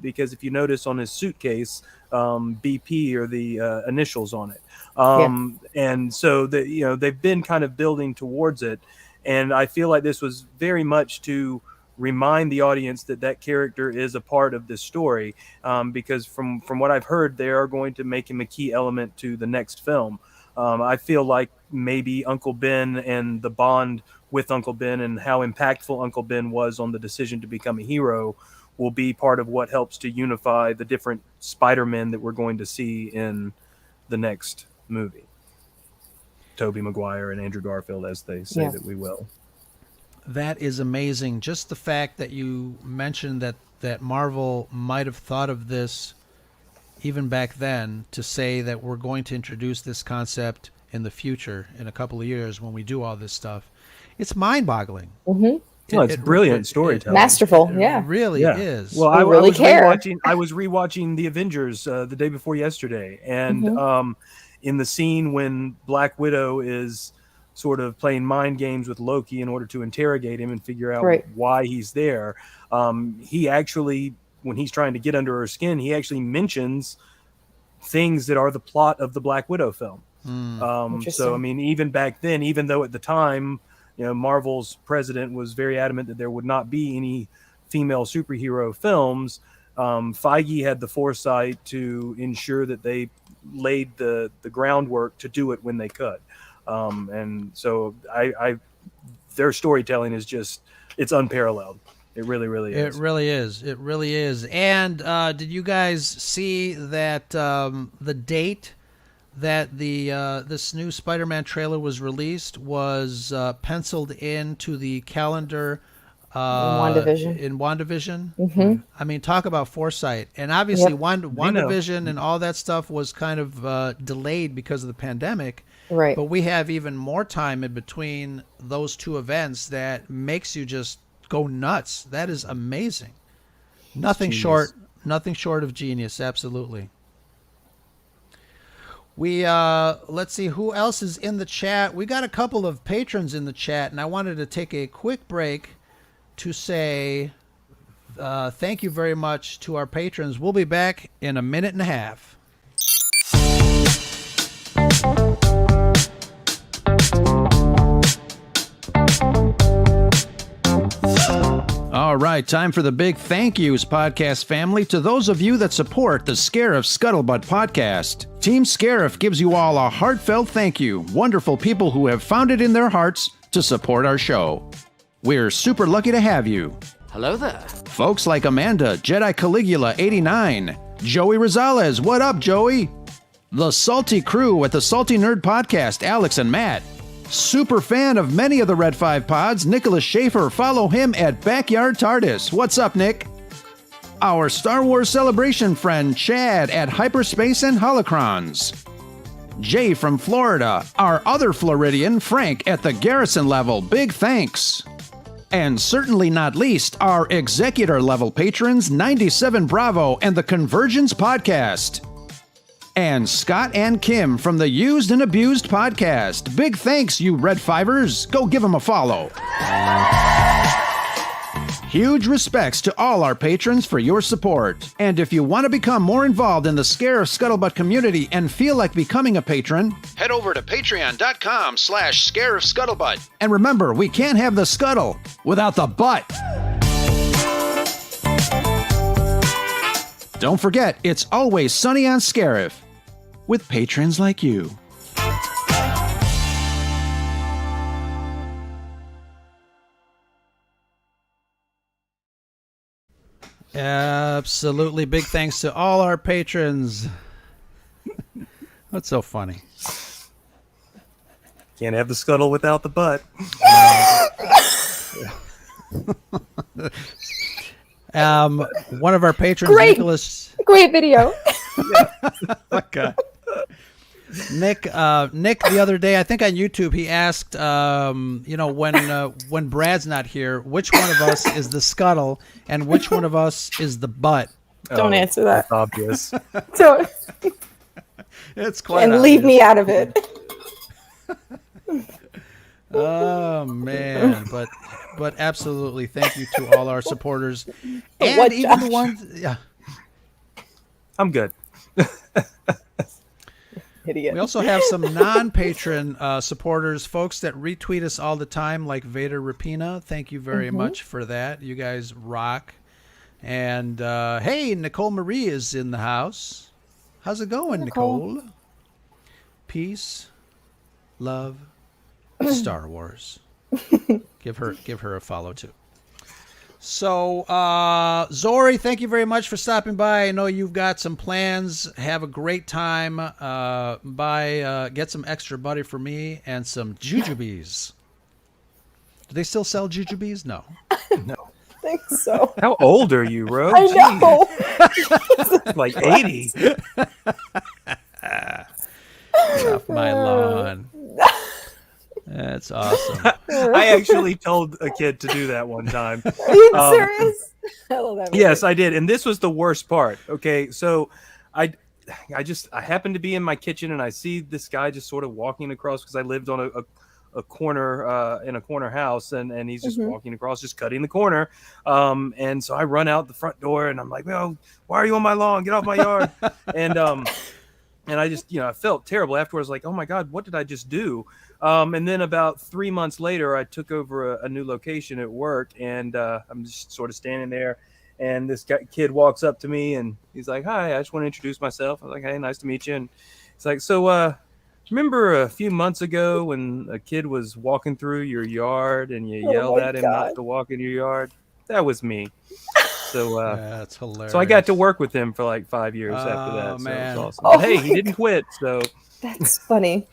because if you notice on his suitcase, BP are the initials on it. And so they've been kind of building towards it, and I feel like this was very much to remind the audience that character is a part of this story, because from what I've heard, they are going to make him a key element to the next film. I feel like maybe Uncle Ben and the bond with Uncle Ben and how impactful Uncle Ben was on the decision to become a hero will be part of what helps to unify the different Spider-Men that we're going to see in the next movie. Tobey Maguire and Andrew Garfield, as they say that we will. That is amazing. Just the fact that you mentioned that Marvel might have thought of this even back then, to say that we're going to introduce this concept in the future, in a couple of years when we do all this stuff. It's mind-boggling. No, it's brilliant storytelling. Masterful. It Yeah. really is. Well, We I really was care. I was rewatching The Avengers the day before yesterday, and in the scene when Black Widow is sort of playing mind games with Loki in order to interrogate him and figure out Right. why he's there, he actually, when he's trying to get under her skin, he actually mentions things that are the plot of the Black Widow film. So, I mean, even back then, even though at the time, Marvel's president was very adamant that there would not be any female superhero films, Feige had the foresight to ensure that they laid the groundwork to do it when they could. And so their storytelling is just, it's unparalleled. It really, really is. It really is. It really is. And did you guys see that the date that this new Spider-Man trailer was released was penciled into the calendar WandaVision. In WandaVision. Mm-hmm. I mean, talk about foresight. And obviously, Yep. WandaVision and all that stuff was kind of delayed because of the pandemic. Right. But we have even more time in between those two events that makes you just go nuts. That is amazing. Nothing short of genius. Absolutely. We let's see who else is in the chat. We got a couple of patrons in the chat, and I wanted to take a quick break to say thank you very much to our patrons. We'll be back in a minute and a half. All right, time for the big thank yous, podcast family, to those of you that support the Scarif Scuttlebutt podcast. Team Scarif gives you all a heartfelt thank you, wonderful people who have found it in their hearts to support our show. We're super lucky to have you. Hello there. Folks like Amanda, Jedi Caligula 89, Joey Rosales, what up, Joey? The Salty Crew at the Salty Nerd Podcast, Alex and Matt. Super fan of many of the Red 5 pods, Nicholas Schaefer. Follow him at Backyard TARDIS. What's up, Nick? Our Star Wars Celebration friend, Chad at Hyperspace and Holocrons. Jay from Florida. Our other Floridian, Frank, at the Garrison level. Big thanks. And certainly not least, our executor level patrons, 97 Bravo and the Convergence Podcast. And Scott and Kim from the Used and Abused Podcast. Big thanks, you Red Fivers. Go give them a follow. Huge respects to all our patrons for your support. And if you want to become more involved in the Scarif Scuttlebutt community and feel like becoming a patron, head over to patreon.com/Scarif Scuttlebutt. And remember, we can't have the scuttle without the butt. Don't forget, it's always sunny on Scarif with patrons like you. Absolutely. Big thanks to all our patrons. That's so funny. Can't have the scuttle without the butt. One of our patrons, Nicholas. Great video. Oh, God. Nick, the other day, I think on YouTube, he asked, when Brad's not here, which one of us is the scuttle and which one of us is the butt? Don't answer that. That's obvious. Don't. It's quite And obvious. leave me out of it. Oh man, but absolutely, thank you to all our supporters and What, even the Josh? ones. Yeah, I'm good. Idiot. we also have some non-patron supporters, folks that retweet us all the time, like Vader Rapina. Thank you very much for that. You guys rock. And hey, Nicole Marie is in the house. How's it going, Nicole? Peace, love, Star Wars. Give her a follow too. So, Zori, thank you very much for stopping by. I know you've got some plans. Have a great time. Get some extra butter for me and some jujubes. Do they still sell jujubes? No. No. I think so. How old are you, Ro? I know. Jeez. Like 80. Get off my lawn. That's awesome. I actually told a kid to do that one time. Are you serious? I love that movie. Yes, I did. And this was the worst part. Okay, so I happened to be in my kitchen and I see this guy just sort of walking across because I lived on a corner in a corner house and he's just walking across, just cutting the corner. And so I run out the front door and I'm like, well, why are you on my lawn? Get off my yard. And I just, I felt terrible afterwards. Like, oh my God, what did I just do? And then about 3 months later, I took over a new location at work, and I'm just sort of standing there, and this kid walks up to me, and he's like, "Hi, I just want to introduce myself." I was like, "Hey, nice to meet you." And he's like, "So, remember a few months ago when a kid was walking through your yard and you yelled at him not to walk in your yard? That was me." So that's hilarious. So I got to work with him for like 5 years after that. So man. it was awesome. Oh But hey, he my didn't quit. So That's funny.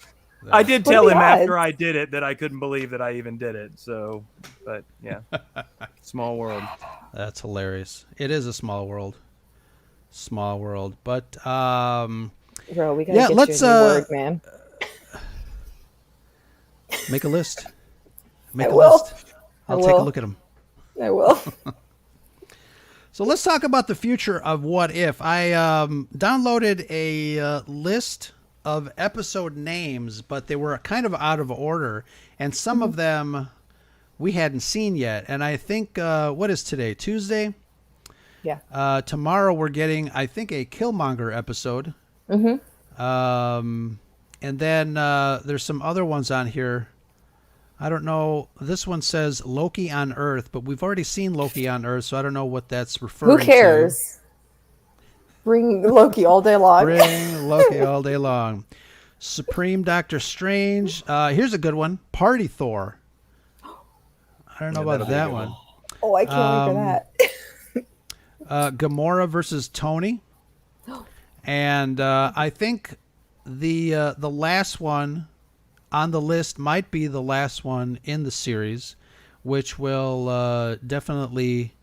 I did What are tell the him after odds? I did it that I couldn't believe that I even did it. So, but yeah, small world. That's hilarious. It is a small world. Small world. But Bro, we gotta yeah, get you a let's new word, man. make a list. I Make a will. list. I I'll take a will. look at them. I will. So let's talk about the future of What If. I downloaded a list of episode names, but they were kind of out of order, and some of them we hadn't seen yet. And I think what is today? Tuesday. Yeah. Tomorrow we're getting, I think, a Killmonger episode. And then there's some other ones on here. I don't know. This one says Loki on Earth, but we've already seen Loki on Earth, so I don't know what that's referring Who to. cares? Bring Loki all day long. Bring Loki all day long. Supreme Doctor Strange. Here's a good one. Party Thor. I don't know about that one. Oh, I can't wait for that. Gamora versus Tony. And I think the last one on the list might be the last one in the series, which will definitely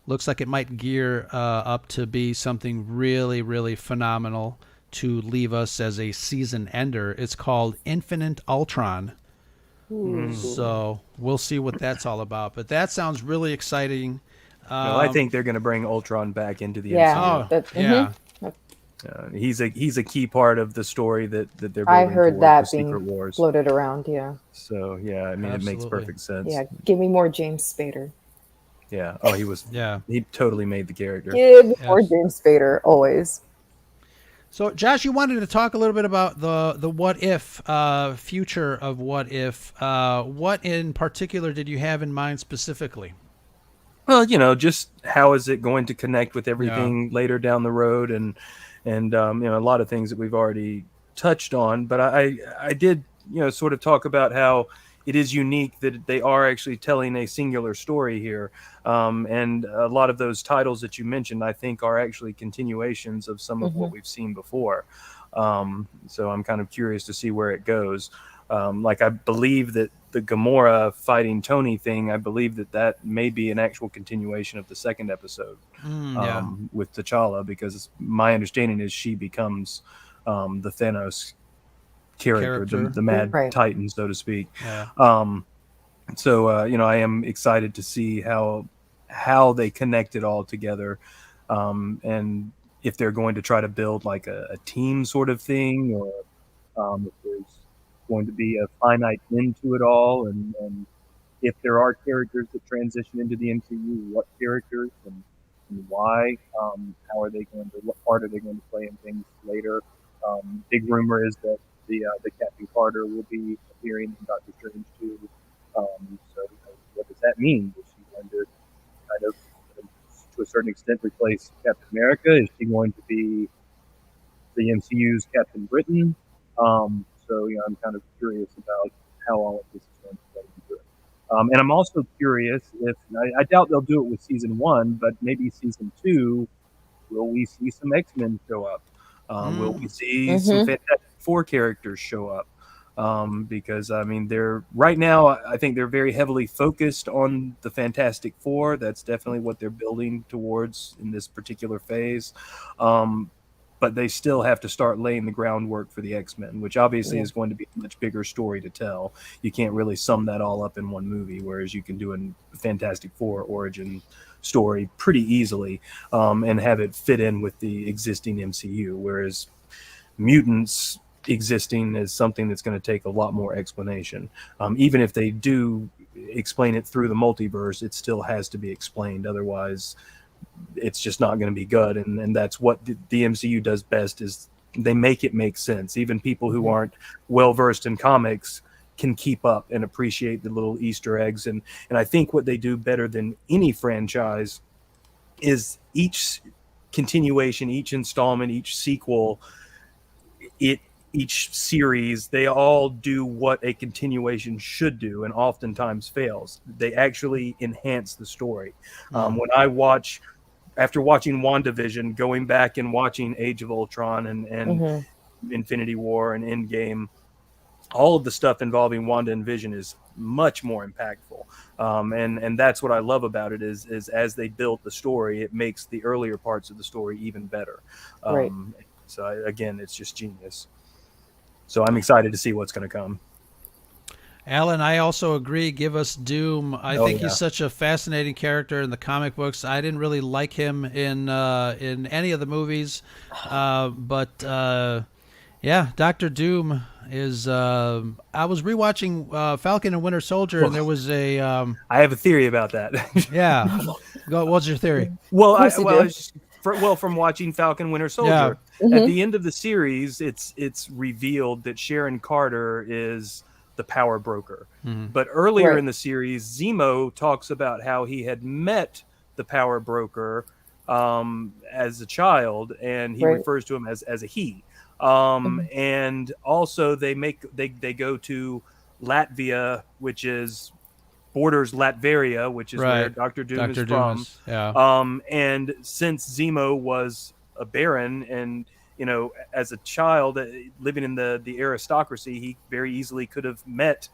looks like it might gear up to be something really, really phenomenal to leave us as a season ender. It's called Infinite Ultron. So we'll see what that's all about. But that sounds really exciting. No, I think they're going to bring Ultron back into the Yeah. MCU. Oh, yeah. He's a key part of the story that they're building I heard towards that the Secret being Wars. floated around. Yeah. So yeah, I mean it makes Absolutely. perfect sense. Yeah. Give me more James Spader. Yeah. Oh, he was. Yeah. He totally made the character. Give me more Yes. James Spader always. So, Josh, you wanted to talk a little bit about the What If future of What If. What in particular did you have in mind specifically? Well, just how is it going to connect with everything later down the road, and a lot of things that we've already touched on. But I did sort of talk about how it is unique that they are actually telling a singular story here, and a lot of those titles that you mentioned, I think, are actually continuations of some of what we've seen before. So I'm kind of curious to see where it goes. Like I believe that the Gamora fighting Tony thing, I believe that may be an actual continuation of the second episode with T'Challa, because my understanding is she becomes the Thanos character. The Mad Right. Titan, so to speak. Yeah. So I am excited to see how they connect it all together, and if they're going to try to build like a team sort of thing, or if there's going to be a finite end to it all, and if there are characters that transition into the MCU, what characters and why, how are they going to, what part are they going to play in things later? Big rumor is that the Captain Carter will be appearing in Doctor Strange too. So what does that mean? Is she going to kind of, to a certain extent, replace Captain America? Is she going to be the MCU's Captain Britain? So I'm kind of curious about how all of this is going to play into it. And I'm also curious if I doubt they'll do it with season 1, but maybe season 2. Will we see some X-Men show up? Will we see some Fantastic Four characters show up? Because I mean, they're right now. I think they're very heavily focused on the Fantastic Four. That's definitely what they're building towards in this particular phase. But they still have to start laying the groundwork for the X-Men, which obviously is going to be a much bigger story to tell. You can't really sum that all up in one movie, whereas you can do a Fantastic Four origin story pretty easily, and have it fit in with the existing MCU, whereas mutants existing is something that's going to take a lot more explanation. Even if they do explain it through the multiverse, it still has to be explained. Otherwise, it's just not going to be good. And that's what the MCU does best, is they make it make sense. Even people who aren't well versed in comics can keep up and appreciate the little Easter eggs. And I think what they do better than any franchise is each continuation, each installment, each sequel, each series, they all do what a continuation should do, and oftentimes fails. They actually enhance the story. When I watch, after watching WandaVision, going back and watching Age of Ultron and Infinity War and Endgame, all of the stuff involving Wanda and Vision is much more impactful. And that's what I love about it is as they built the story, it makes the earlier parts of the story even better. Right. Again, it's just genius. So I'm excited to see what's going to come. Alan, I also agree. Give us Doom. I think he's such a fascinating character in the comic books. I didn't really like him in any of the movies, but yeah, Doctor Doom is. I was rewatching Falcon and Winter Soldier, and there was a. I have a theory about that. Yeah, what's your theory? Well, from watching Falcon Winter Soldier, Mm-hmm. at the end of the series, it's revealed that Sharon Carter is the power broker. Mm-hmm. But earlier Right. in the series, Zemo talks about how he had met the power broker as a child, and he Right. refers to him as a he. Mm-hmm. And also they go to Latvia, which is borders Latveria, which is where Right. Doctor Doom Doctor is Doom from. is, yeah. And since Zemo was a baron, and as a child living in the aristocracy, he very easily could have met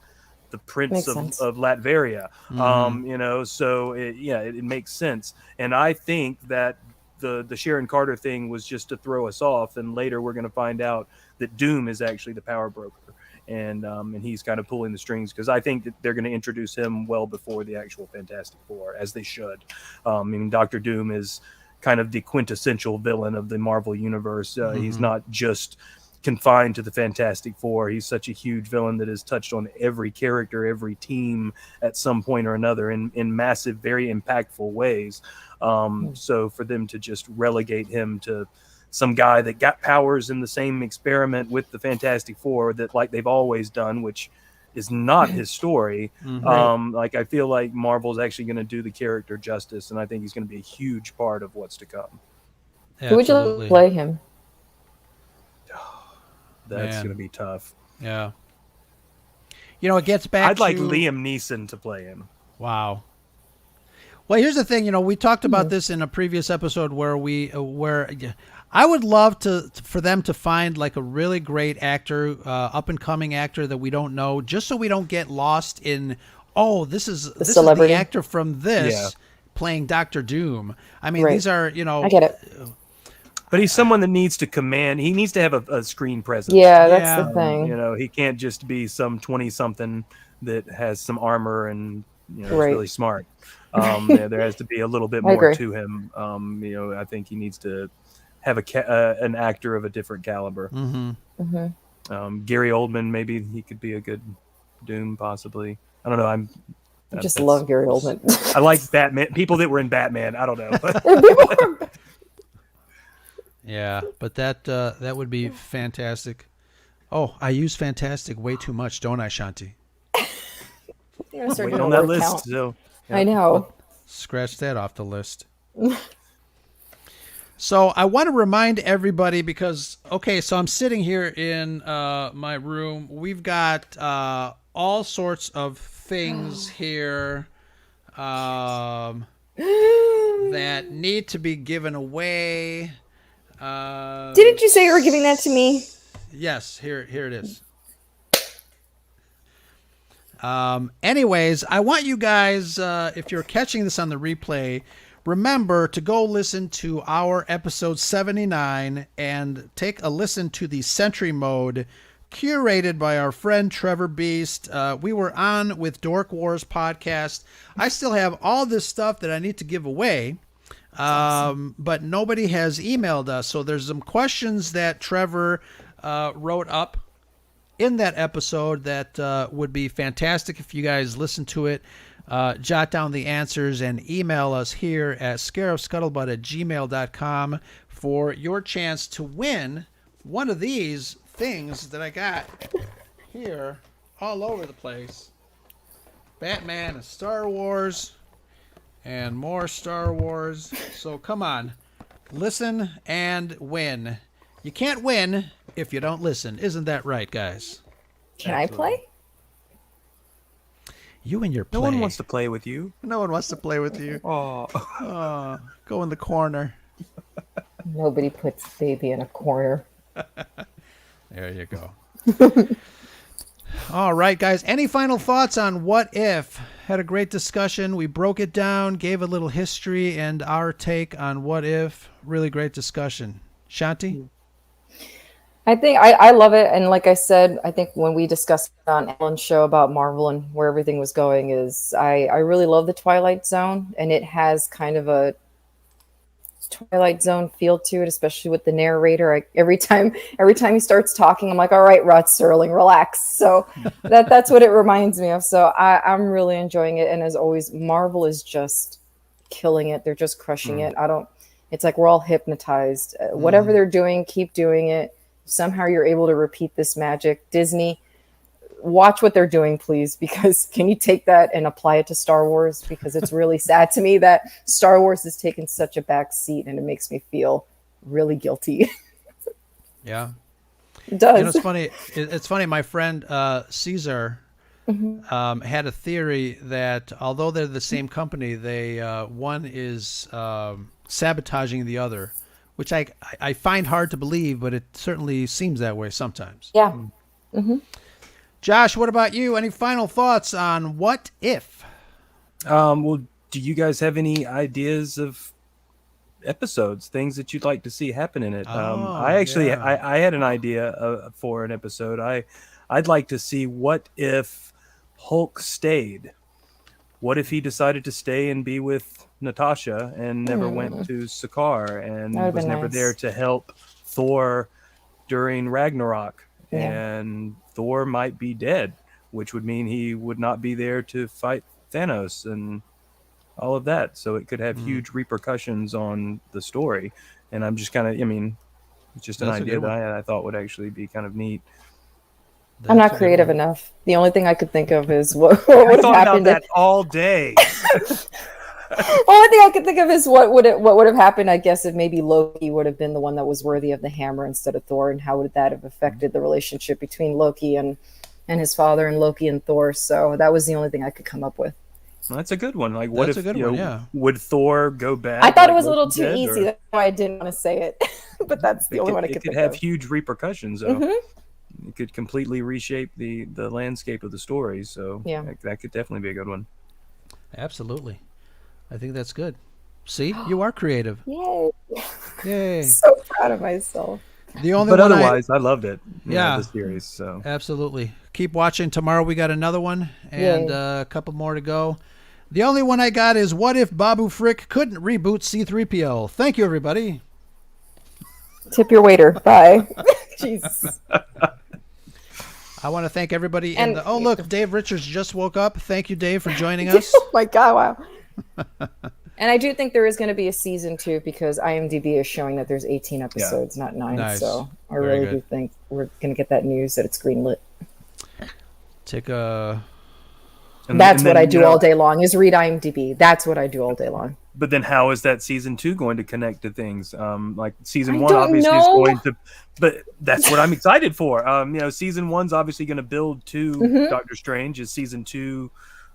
the Prince of Latveria. Mm-hmm. So it makes sense. And I think that the Sharon Carter thing was just to throw us off, and later we're going to find out that Doom is actually the power broker. And he's kind of pulling the strings, because I think that they're going to introduce him well before the actual Fantastic Four, as they should. Doctor Doom is kind of the quintessential villain of the Marvel universe. He's not just confined to the Fantastic Four. He's such a huge villain that has touched on every character, every team at some point or another in massive, very impactful ways. So for them to just relegate him to some guy that got powers in the same experiment with the Fantastic Four, that like they've always done, which is not his story. I feel like Marvel's actually going to do the character justice, and I think he's going to be a huge part of what's to come. Who would you play him? That's going to be tough. Yeah. It gets back I'd like Liam Neeson to play him. Wow. Well, here's the thing. We talked about this in a previous episode where I would love for them to find like a really great actor, up and coming actor that we don't know, just so we don't get lost in, this is the actor from this playing Doctor Doom. I mean, these are, I get it. But he's someone that needs to command. He needs to have a screen presence. Yeah, that's the thing. He can't just be some 20-something that has some armor and is really smart. There has to be a little bit more to him. I think he needs to have an actor of a different caliber. Gary Oldman, maybe he could be a good Doom, possibly. I don't know. I just love Gary Oldman. I like Batman. People that were in Batman. I don't know. Yeah, but that would be fantastic. Oh, I use fantastic way too much, don't I, Shanti? Waiting on that list. So, I know. Scratch that off the list. So I want to remind everybody because, so I'm sitting here in my room. We've got all sorts of things here that need to be given away. Didn't you say you were giving that to me? Yes, here it is. Anyways, I want you guys, if you're catching this on the replay, remember to go listen to our episode 79 and take a listen to the Sentry Mode curated by our friend Trevor Beast. We were on with Dork Wars podcast. I still have all this stuff that I need to give away. But nobody has emailed us. So there's some questions that Trevor wrote up in that episode that would be fantastic if you guys listen to it. Jot down the answers and email us here at scarifscuttlebutt@gmail.com for your chance to win one of these things that I got here all over the place. Batman and Star Wars. And more Star Wars. So come on. Listen and win. You can't win if you don't listen. Isn't that right, guys? Can I play? You and your play. No one wants to play with you. No one wants to play with you. Oh. Go in the corner. Nobody puts baby in a corner. There you go. All right, guys. Any final thoughts on What If? Had a great discussion. We broke it down, gave a little history and our take on What If. Really great discussion. Shanti? I think I love it. And like I said, I think when we discussed on Alan's show about Marvel and where everything was going is I really love the Twilight Zone, and it has kind of a Twilight Zone feel to it, especially with the narrator. Every time he starts talking, I'm like, all right, Rod Serling, relax. So that's what it reminds me of. So I'm really enjoying it. And as always, Marvel is just killing it. They're just crushing it. It's like we're all hypnotized. Whatever they're doing, keep doing it. Somehow you're able to repeat this magic. Disney, watch what they're doing, please, because can you take that and apply it to Star Wars? Because it's really sad to me that Star Wars has taken such a back seat, and it makes me feel really guilty. Yeah. It does. You know, it's funny. It's funny. My friend Caesar had a theory that although they're the same company, they one is sabotaging the other, which I find hard to believe, but it certainly seems that way sometimes. Yeah. Mm-hmm. Josh, what about you? Any final thoughts on What If? Well, do you guys have any ideas of episodes, things that you'd like to see happen in it? I had an idea for an episode. I'd like to see what if Hulk stayed. What if he decided to stay and be with Natasha and never went to Sakaar and was never there to help Thor during Ragnarok? And Thor might be dead, which would mean he would not be there to fight Thanos and all of that. So it could have huge repercussions on the story. And I'm just kind of, it's just an idea that I thought would actually be kind of neat. I'm not creative enough. The only thing I could think of is what would have happened. About that all day. Only thing I could think of is what would have happened. I guess if maybe Loki would have been the one that was worthy of the hammer instead of Thor, and how would that have affected the relationship between Loki and his father, and Loki and Thor. So that was the only thing I could come up with. Well, that's a good one. Like, what that's if a good one, would Thor go bad? I thought it was a little too easy. That's why I didn't want to say it. But that's the only one I could think of. It could have huge repercussions, though. It could completely reshape the landscape of the story. So that could definitely be a good one. Absolutely. I think that's good. See, you are creative. Yay. Yay. So proud of myself. The only but one otherwise, I loved it. The series. So absolutely. Keep watching. Tomorrow we got another one and a couple more to go. The only one I got is What If Babu Frick couldn't reboot C-3PO? Thank you, everybody. Tip your waiter. Bye. Jeez. I want to thank everybody. Look, Dave Richards just woke up. Thank you, Dave, for joining us. Oh, my God. Wow. And I do think there is going to be a season 2 because IMDb is showing that there's 18 episodes, not 9. Nice. So I really do think we're going to get that news that it's greenlit. That's what I do all day long is read IMDb. That's what I do all day long. But then how is that season 2 going to connect to things? Like season 1 obviously is going to, but that's what I'm excited for. Season 1's obviously going to build to Doctor Strange. Is season 2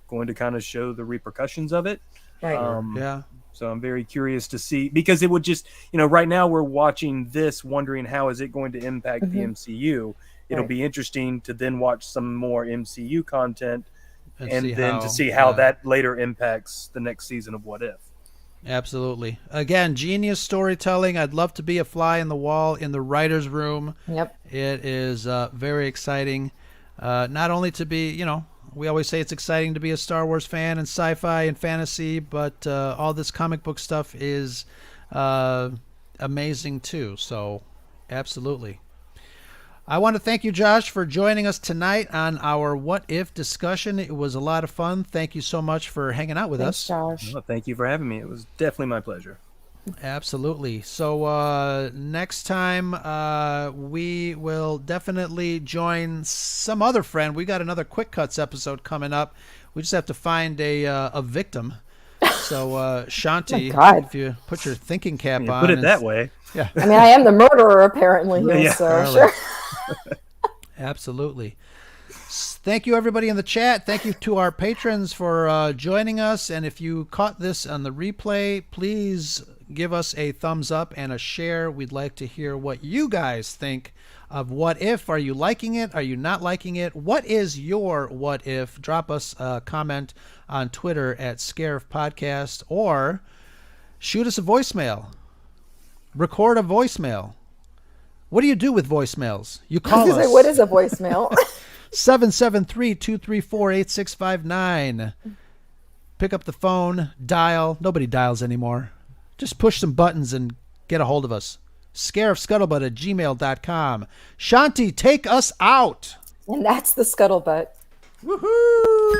going to kind of show the repercussions of it? Right. So I'm very curious to see, because it would just, right now we're watching this wondering how is it going to impact the MCU. It'll be interesting to then watch some more MCU content and then to see how that later impacts the next season of What If. Absolutely. Again, genius storytelling. I'd love to be a fly in the wall in the writer's room. Yep. It is very exciting. Not only to be, we always say it's exciting to be a Star Wars fan and sci-fi and fantasy, but all this comic book stuff is amazing too. So absolutely. I want to thank you, Josh, for joining us tonight on our What If discussion. It was a lot of fun. Thank you so much for hanging out with us. Josh. Well, thank you for having me. It was definitely my pleasure. Absolutely. So next time we will definitely join some other friend. We got another Quick Cuts episode coming up. We just have to find a victim. So Shanti, if you put your thinking cap on. Put it that way. Yeah. I mean, I am the murderer apparently here, so sure. Absolutely. Thank you, everybody in the chat. Thank you to our patrons for joining us. And if you caught this on the replay, please give us a thumbs up and a share. We'd like to hear what you guys think of What If. Are you liking it? Are you not liking it? What is your What If? Drop us a comment on Twitter at Scarif Podcast, or shoot us a voicemail. Record a voicemail. What do you do with voicemails? You call us. What is a voicemail? 773-234-8659. Pick up the phone, dial. Nobody dials anymore. Just push some buttons and get a hold of us. scarifscuttlebutt@gmail.com. Shanti, take us out. And that's the scuttlebutt. Woohoo!